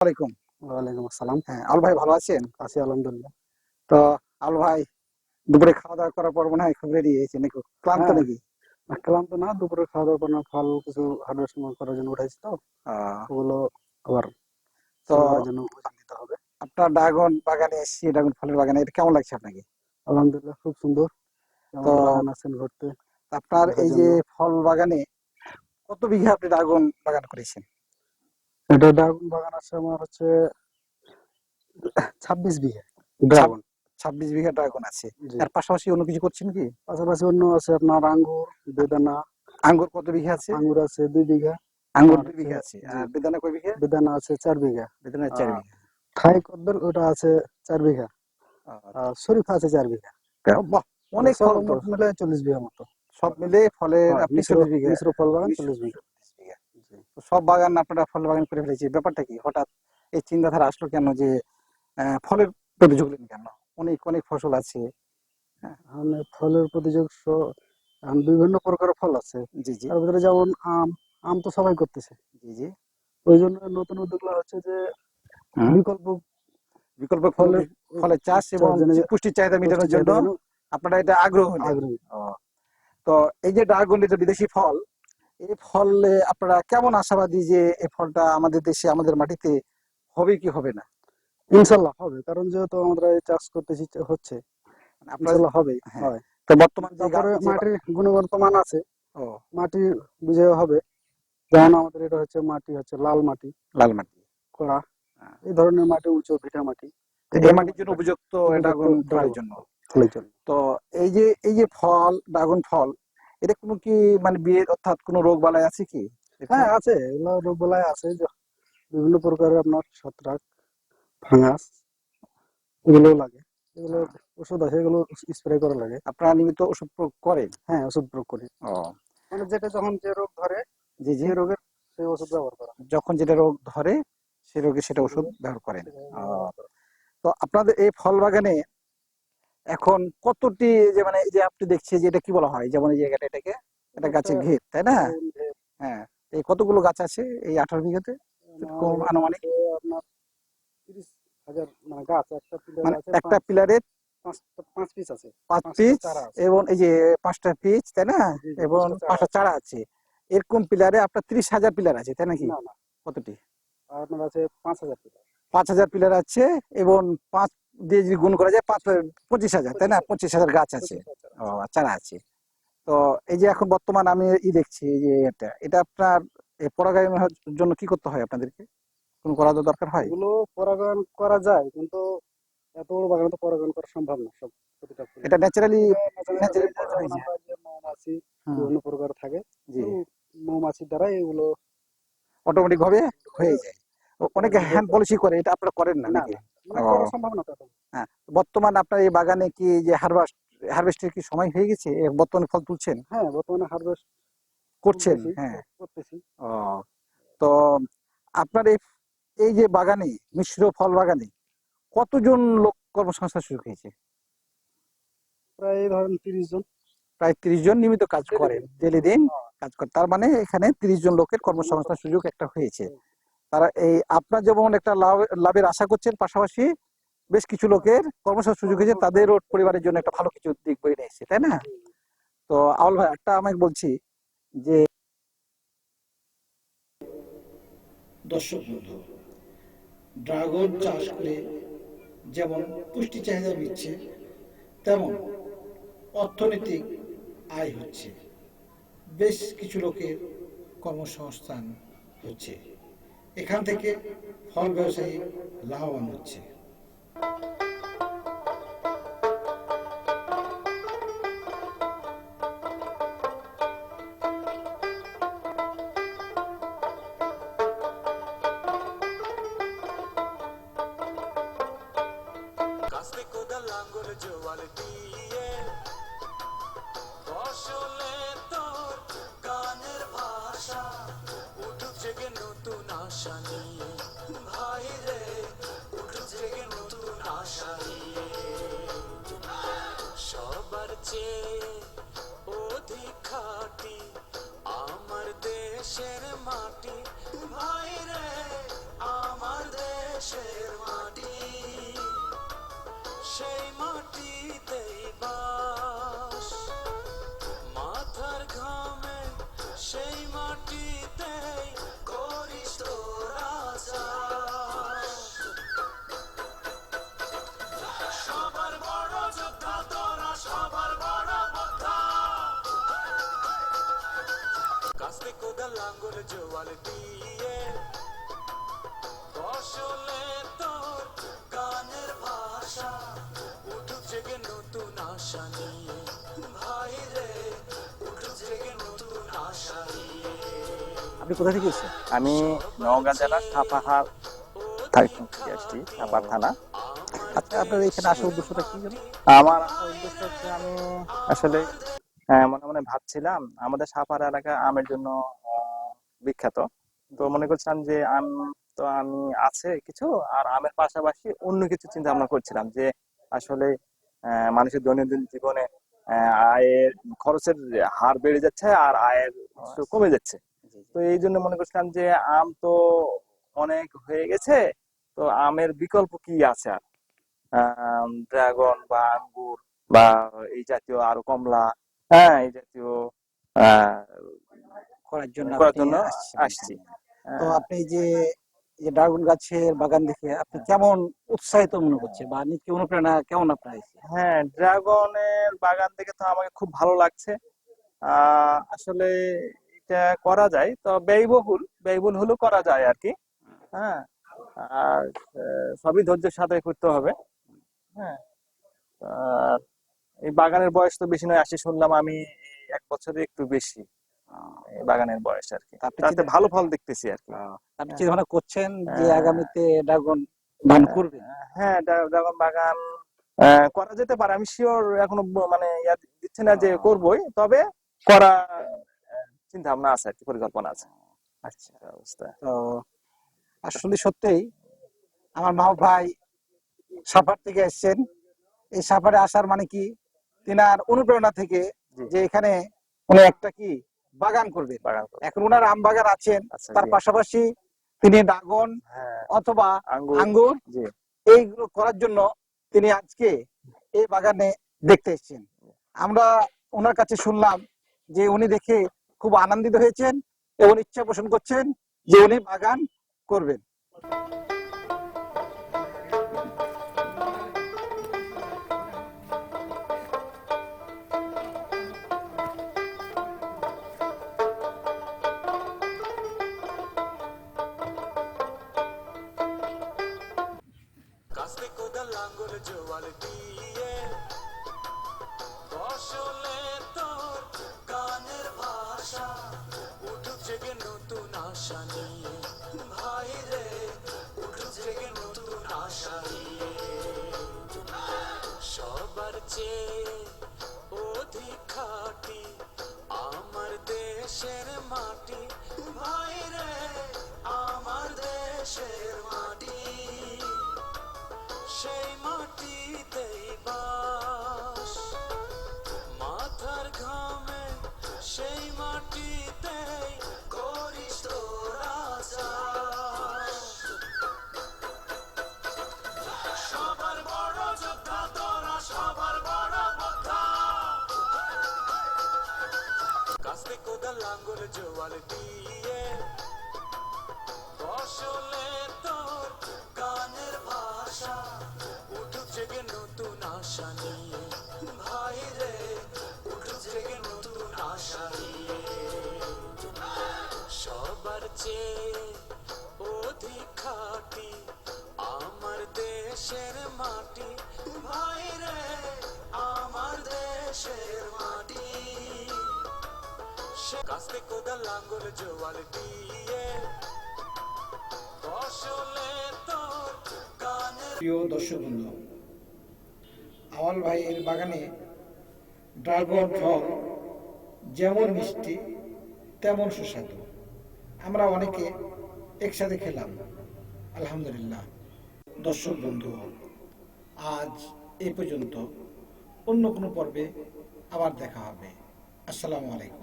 আলাইকুম। ওয়ালাইকুম আসসালাম। হ্যাঁ, আল ভাই ভালো আছেন? আছি আলহামদুলিল্লাহ। তো আল ভাই দুপুরে খাওয়া-দাওয়া করার পর মনে হয় খুব রেডি হয়েছে নাকি? ক্লান্ত হ্যাঁ, নাকি? ক্লান্ত না, দুপুরে খাওয়া-দাওয়ার পর ফল কিছু হারভেস্ট করার জন্য উঠাইছি তো। আ ওগুলো আবার তো সেল করার জন্য ওজন দিতে হবে। আপনার ড্রাগন বাগানে এসেছি, ড্রাগন ফলের বাগানে। এটা কেমন লাগছে আপনাকে? আলহামদুলিল্লাহ খুব সুন্দর। তো আমাদের বাগান আছেন ঘুরতে আপনার দেখার এই যে জন্য। ফল বাগানে কত বিঘা আপনি ড্রাগন বাগান করেছেন? এটা ড্রাগন বাগান আছে আমার হচ্ছে 26 বিঘা ছাব ড্রাগন। ২৬ বিঘা ড্রাগন আছে। জি। এর পাশাপাশি অন্য কিছু করছেন কি? পাশাপাশি অন্য আছে আপনার আঙ্গুর, বেদানা। আঙ্গুর কত বিঘা আছে? আঙ্গুর আছে 2 বিঘা। আঙ্গুর আর ২ হচ্ছে বিঘা আছে। জি, আর বেদানা কয় বিঘা? বেদানা আছে 4 বিঘা। বেদানা ৪ আর বিঘা। থাই কদবেল ওটা আছে 4 বিঘা। আর শরীফা আছে 4 বিঘা। বাহ! মানে অনেক ফল তো। সর্বমোট মিলে 40 বিঘা মতো। সব মিলে ফলের হয় আপনি ৪০ বিঘা, মিশ্র ফল বাগান ২০ 40 বিঘা। ৪০ বিঘা। জি। তো সব বাগান আপনারা ফল বাগান করে ফেলেছি। ব্যাপারটা কি? হঠাৎ এই চিন্তাধারা আসলো কেন যে ফলের প্রতি ঝুঁকলেন কেন? অনেক, অনেক ফসল আছে। হ্যাঁ, মানে ফলের প্রতিযোগিতা এখন বিভিন্ন প্রকারের ফল আছে। জি, জি, তার ভিতরে যেমন আম, আম তো সবাই করতেছে। জি, জি। ওই জন্য নতুন উদ্যোগগুলো হচ্ছে যে হুম। বিকল্প বিকল্প কোনো ফলের ফলের চাষ এবং পুষ্টির চাহিদা পুষ্টি মেটানোর জন্য চাহিদা যেন আপনারা এটা আগ্রহ হলেন। আগ্রহী। ও, তো এই যে ড্রাগন এটা বিদেশি ফল, এই ফলে আপনারা কেমন আশাবাদী যে এই ফলটা আমাদের দেশে আমাদের মাটিতে হবে কি হবে না? ইনশাল্লাহ হবে, কারণ যেহেতু আমরা এই চাষ করতেছি হচ্ছে, মানে আপনারা ইনশাল্লাহ হবেই। হ্যাঁ, হয়। তো বর্তমান তারপরে যে মাটির গুণগত মান আছে, ও মাটি বুঝে হবে। যেমন আমাদের এটা হচ্ছে মাটি হচ্ছে লাল মাটি, লাল মাটি। কড়া, হ্যাঁ। এই ধরনের মাটি, উঁচু ভিটা মাটি, তো এই এই ধরনের মাটির মাটি জন্য লাগে উপযুক্ত উপযুক্ত ড্রাগন ফলের ড্রাগন জন্য। ফলের জন্য। তো এই যে ফল, ড্রাগন ফল, এটা কোনো কি মানে বিয়ের অর্থাৎ কোনো রোগ বালাই আছে কি? হ্যাঁ এটার আছে, এগুলো রোগবালাই আছে যে বিভিন্ন প্রকারের আপনার ছত্রাক, ফাঙ্গাস, এগুলোও লাগে। এগুলো আহ, ওষুধ আছে, এগুলো স্প্রে করা লাগে। আপনারা নিয়মিত ওষুধ প্রয়োগ করেন? হ্যাঁ, ওষুধ প্রয়োগ করি। ও মানে যেটা যখন যে রোগ ধরে জি, জি। সেই রোগের সেই ওষুধ ব্যবহার করা হয়। যখন যেটা রোগ ধরে সে রোগে সেটা সেই ওষুধ রোগের ব্যবহার করেন। সেভাবে ও ব্যবহার করা তো আপনাদের এই ফল বাগানে এখন কতটি যে মানে এই যে আপনি দেখছি যে এটা কি বলা হয়? যেমন এই জায়গাটা এটাকে এটা এটা একটা গাছের ঘের, তাই না? রাউন্ড ঢের। হ্যাঁ। এই কতগুলো গাছ আছে এই 18 বিঘাতে? আমার এরকম এখানে আনুমানিক? আছে আপনার 30,000 মানে গাছ, একটা পিলারে মানে আছে একটা পিলারে 5 পিস আছে, ৫ 5টা পিচ চারা আছে। এবং এই যে ৫ টা পিচ, তাই না? জি জি, এবং 5টা চারা ৫ টা আছে। চারা আছে। এরকম পিলারে আপনার ৩০,০০০ পিলার আছে, তাই নাকি? না না, কতটি? আপনার আছে 5,000 পিলার। ৫,০০০ পিলার আছে এবং ৫ দিয়ে যদি গুণ করা যায় ৫ ২৫,০০০, তাই না? 25,000, ২৫,০০০ গাছ আছে। 25,000 চারা ও আছে। চারা আছে। তো এই যে এখন বর্তমান আমি দেখছি যে এটা আপনার পরাগায়নের জন্য কি করতে হয় আপনাদেরকে? কোন করা তো দরকার হয়? এগুলো পরাগায়ন করা যায়, কিন্তু এত বড় বাগানে তো পরাগায়ন করা সম্ভব না সব প্রতিটা ফুলে। এটা ন্যাচারালি এটা ন্যাচারালি হয়ে যায় হয়ে যখন যায়। আমরা যে মৌমাছি হুম, বিভিন্ন প্রকার থাকে, জি। ওই মৌমাছির দ্বারা এগুলো অটোমেটিক ভাবে হয়ে যায়। অনেকে পরাগায়ন হয়ে হ্যান্ড যায়। পলিসি করে, এটা আপনারা করেন না না নাকি? না, মানে ও করা সম্ভব না তখন। হ্যাঁ। বর্তমান আপনার এই বাগানে কি যে হারভেস্টের কি সময় হয়ে গেছে? বর্তমানে ফল তুলছেন? হ্যাঁ, বর্তমানে হারভেস্ট করছেন? তুলতেছি, হ্যাঁ। করতেছি। ও তো আপনার এই এই যে বাগানে, মিশ্র ফল বাগানে কতজন লোক কর্মসংস্থান সুযোগ হয়েছে? প্রায় ধরেন 30 জন প্রায় ৩০ জন নিয়মিত কাজ ডেলি করেন, দিন। ডেইলি দিন হ্যাঁ, কাজ করেন। তার মানে এখানে ৩০ জন লোকের কর্মসংস্থান সুযোগ একটা হয়েছে। তারা এই আপনার যেমন একটা লাভের আশা করছেন, পাশাপাশি বেশ কিছু লোকের কর্মসংস্থান সুযোগ হয়েছে, কর্মসংস্থান। তাদেরও পরিবারের জন্য একটা ভালো কিছু দিক বয়ে নিয়ে এসেছে, তাই না? জি জি। তো আউল ভাই একটা আমাকে বলছি যে দর্শক বন্ধু, ড্রাগন চাষ করে যেমন পুষ্টি চাহিদা মিটছে, তেমন অর্থনৈতিক আয় হচ্ছে, বেশ কিছু লোকের কর্মসংস্থান হচ্ছে, এখান থেকে ফল ব্যবসায়ী লাভবান হচ্ছে। কাস্তে কোদাল লাঙ্গল জোয়াল দিয়ে ফসলে তোর গানের ভাষা উঠুক জেগে নতুন আশা নিয়ে ভাই রে, উঠুক জেগে নতুন আশা নিয়ে সবার চেয়ে অধিক খাটি আমার দেশের মাটি ভাই রে, আমার দেশ জোয়াল দিয়ে ফসলে তোর গানের ভাষা উঠুক জেগে নতুন আশা নিয়ে ভাই রে উঠুক জেগে নতুন আশা নিয়ে আপনি কোথা থেকে এসেছেন? আমি নওগাঁ জেলার সাপাহার থেকে আসছি, সাপাহার থানা। আচ্ছা, আপনার এখানে আসার উদ্দেশ্যটা কি জানো? আমার আসার উদ্দেশ্য হচ্ছে আমি আসলে মনে মনে ভাবছিলাম আমাদের সাপাহার এলাকা আমের জন্য বিখ্যাত। তো মনে করছিলাম যে আমি আছে কিছু, আর আমের পাশাপাশি অন্য কিছু চিন্তা ভাবনা করছিলাম যে আসলে মানুষের দৈনন্দিন জীবনে আয়ের খরচের হার বেড়ে যাচ্ছে আর আয়ের উৎস কমে যাচ্ছে। তো এই জন্য মনে করছিলাম যে আম তো অনেক হয়ে গেছে, তো আমের বিকল্প কি আছে আর ড্রাগন বা আঙ্গুর বা এই জাতীয় আরো কমলা, হ্যাঁ এই জাতীয় আহ করার জন্য করার আপনি জন্য আসছেন আসছি। এখানে। তো আপনি যে এই ড্রাগন গাছের বাগান দেখে আপনি কেমন উৎসাহিত মনে করছে বা নিজেকে অনুপ্রেরণা কেমন আপনার এসে? হ্যাঁ, ড্রাগনের বাগান দেখে তো আমাকে খুব ভালো লাগছে। আসলে এটা করা যায়, তো ব্যয়বহুল হলেও করা যায় আর কি। হ্যাঁ, আর সবই ধৈর্যের সাথে করতে হবে। হ্যাঁ, আর এই বাগানের বয়স তো বেশি নয়, শুনলাম আমি এই 1 বছরে একটু বেশি এই বাগানের বয়স আর কি। তা আপনি তাতে ভালো ফল দেখতেছি আর কি। আপনি চিন্তা ভাবনা করছেন যে হ্যাঁ। আগামীতে ড্রাগন বাগান করবেন? হ্যাঁ, ড্রাগন বাগান করা যেতে পারে। আমি শিওর এখনো মানে দিচ্ছি না যে করবই, তবে করা চিন্তা ভাবনা আছে আর কি, পরিকল্পনা আছে। আচ্ছা, অবস্থা। তো আসলে সত্যিই আমার মা ভাই সাভার থেকে এসেছেন। এই সাভারে আসার মানে কি, তিনার অনুপ্রেরণা থেকে জি। যে এখানে উনি একটা কি বাগান করবেন। বাগান করবো। এখন ওনার আম বাগান আছেন, আচ্ছা, তার জি। পাশাপাশি তিনি ড্রাগন হ্যাঁ, অথবা আঙ্গুর। আঙ্গুর জি। এইগুলো করার জন্য তিনি আজকে এই বাগানে দেখতে এসেছেন। আমরা ওনার কাছে শুনলাম যে উনি দেখে খুব আনন্দিত হয়েছেন এবং ইচ্ছা পোষণ করছেন যে উনি বাগান করবেন। কাস্তে কোদাল লাঙ্গল জোয়াল দিয়ে ফসলে তোর গানের ভাষা উঠুক জেগে নতুন আশা নিয়ে ভাই রে উঠুক জেগে নতুন আশা নিয়ে সবার চেয়ে অধিক খাঁটি আমার দেশের মাটি ভাই রে আমার দেশের মাটি সেই মাটিতেই বাস মাথার ঘামে সেই মাটিতেই করিস তোরা চাষ সবার বড় যোদ্ধা তোরা সবার বড় যোদ্ধা কাস্তে কোদাল লাঙ্গল জোয়াল দিয়ে ফসলে তোর গানের ভাষা উঠুক জেগে নতুন আশা নিয়ে ভাই রে উঠুক জেগে নতুন আশা নিয়ে সবার চেয়ে অধিক খাঁটি আমার দেশের মাটি ভাই রে আমার দেশের মাটি কাস্তে কোদাল লাঙ্গল জোয়াল দিয়ে ফসলে তোর গানের প্রিয় দর্শক বন্ধু, আওয়াল ভাইয়ের বাগানে ড্রাগন ফল যেমন মিষ্টি তেমন সুস্বাদু। আমরা অনেকে একসাথে খেলাম, আলহামদুলিল্লাহ। দর্শক বন্ধু, আজ এই পর্যন্ত। অন্য কোনো পর্বে আবার দেখা হবে। আসসালামু আলাইকুম।